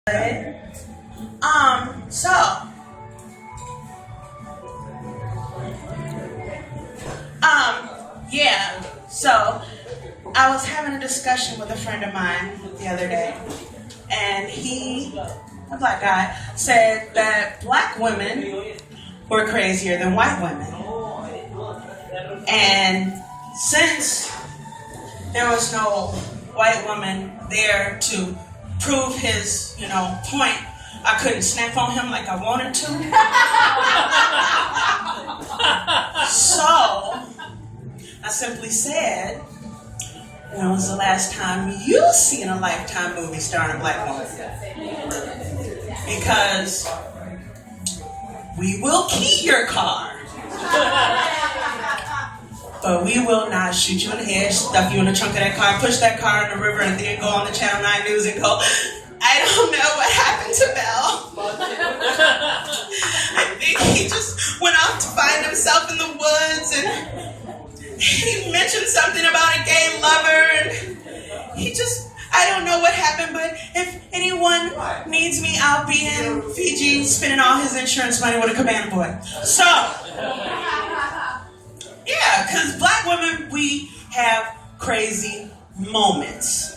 So, yeah, so I was having a discussion with a friend of mine the other day, and a black guy, said that black women were crazier than white women. And since there was no white woman there to prove his, point, I couldn't snap on him like I wanted to. So, I simply said, when was the last time you seen a Lifetime movie starring a black woman? Because we will key your car. But we will not shoot you in the head, stuff you in the trunk of that car, push that car in the river, and then go on the Channel 9 News and go, I don't know what happened to Belle. I think he just went off to find himself in the woods, and he mentioned something about a gay lover, and I don't know what happened, but if anyone needs me, I'll be in Fiji spending all his insurance money with a cabana boy. So, yeah, because black women, we have crazy moments,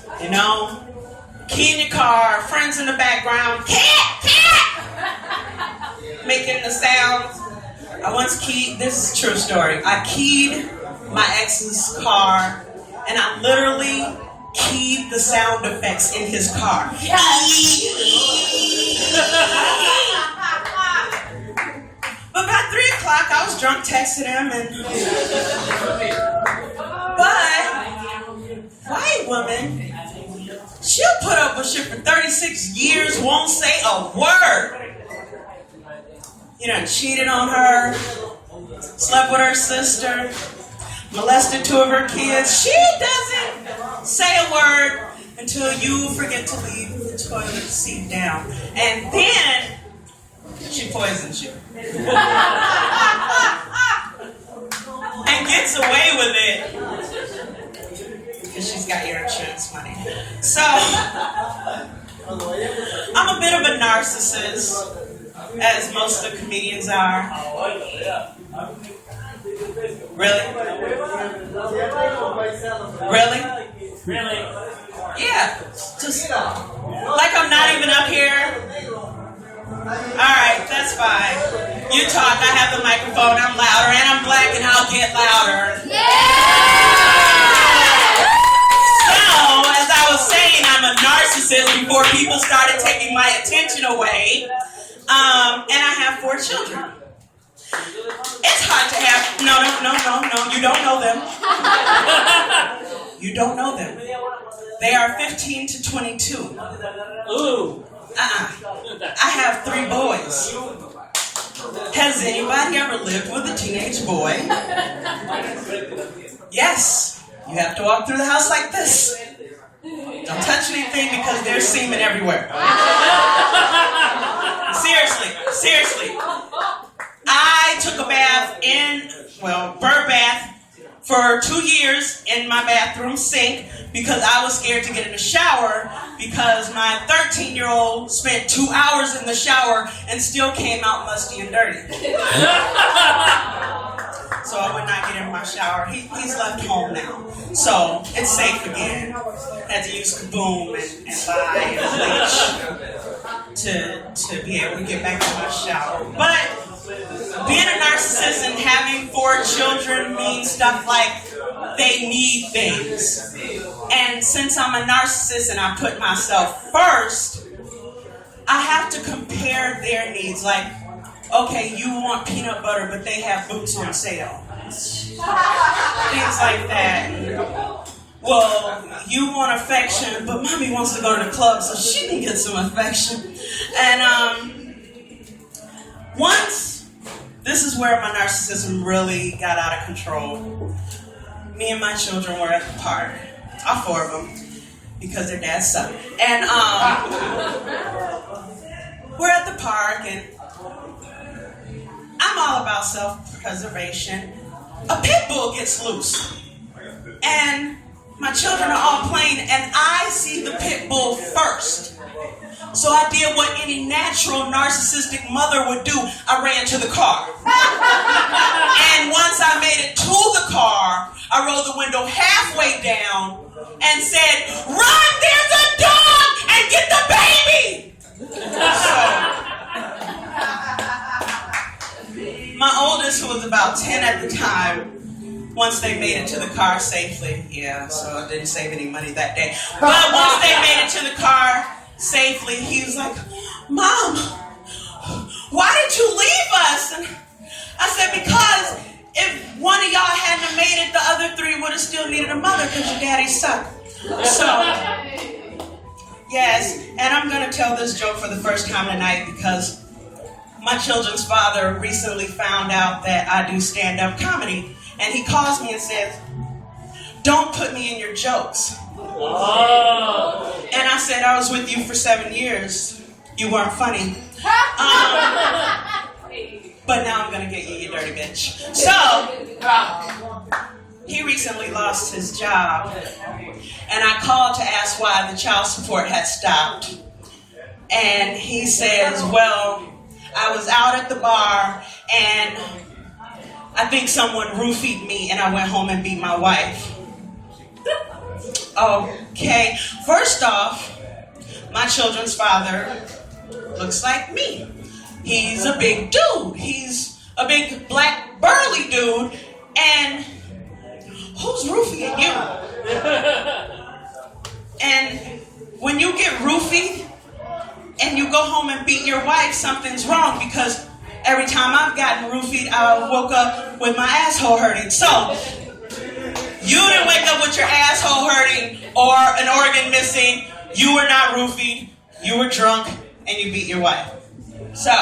Key in your car, friends in the background, cat, making the sounds. I once keyed, this is a true story, I keyed my ex's car, and I literally keyed the sound effects in his car. But by 3 o'clock, I was drunk texting him, but white woman, she'll put up with shit for 36 years, won't say a word. You done cheated on her, slept with her sister, molested 2 of her kids. She doesn't say a word until you forget to leave the toilet seat down. And then she poisons you. And gets away with it because she's got your insurance money. So, I'm a bit of a narcissist, as most of the comedians are. Really? Really? Yeah. Just like I'm not even up here. Alright, that's fine. You talk, I have the microphone, I'm louder, and I'm black, and I'll get louder. So, as I was saying, I'm a narcissist before people started taking my attention away. And I have 4 children. It's hard to have, no, you don't know them. You don't know them. They are 15 to 22. Ooh. I have 3 boys. Has anybody ever lived with a teenage boy? Yes. You have to walk through the house like this. Don't touch anything because there's semen everywhere. Seriously. I took a bath bird bath for 2 years in my bathroom sink because I was scared to get in the shower because my 13-year-old spent 2 hours in the shower and still came out musty and dirty. So I would not get in my shower. He's left home now. So it's safe again. Had to use Kaboom and buy and bleach to be able to get back to my shower. But being a narcissist and having 4 children means stuff like they need things. And since I'm a narcissist and I put myself first, I have to compare their needs. Like, okay, you want peanut butter, but they have boots on sale. Things like that. Well, you want affection, but mommy wants to go to the club so she can get some affection. And this is where my narcissism really got out of control. Me and my children were at the park. All 4 of them, because their dads suck. And we're at the park, and I'm all about self-preservation. A pit bull gets loose, and my children are all playing, and I see the pit bull first. So I did what any natural narcissistic mother would do. I ran to the car. And once I made it to the car, I rolled the window halfway down and said, "Run, there's a dog, and get the baby!" So, my oldest, who was about 10 at the time, once they made it to the car safely, so I didn't save any money that day. But once they made it to the car safely, he was like, "Mom, why did you leave us?" And I said, "Because if one of y'all hadn't made it, the other three would have still needed a mother because your daddy sucked." So, yes, and I'm going to tell this joke for the first time tonight because my children's father recently found out that I do stand-up comedy. And he calls me and says, "Don't put me in your jokes." Oh. And I said, "I was with you for 7 years. You weren't funny. But now I'm going to get you, you dirty bitch." So, he recently lost his job. And I called to ask why the child support had stopped. And he says, "Well, I was out at the bar and I think someone roofied me and I went home and beat my wife." Okay, first off, my children's father looks like me. He's a big dude. He's a big black burly dude. And who's roofing you? And when you get roofied and you go home and beat your wife, something's wrong, because every time I've gotten roofied, I woke up with my asshole hurting. So, you didn't wake up with your asshole hurting or an organ missing. You were not roofied. You were drunk and you beat your wife. So,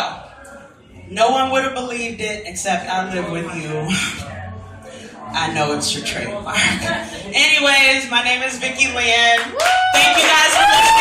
no one would have believed it except I live with you. I know it's your trademark. Anyways, my name is Vickie Lynn. Thank you guys for listening.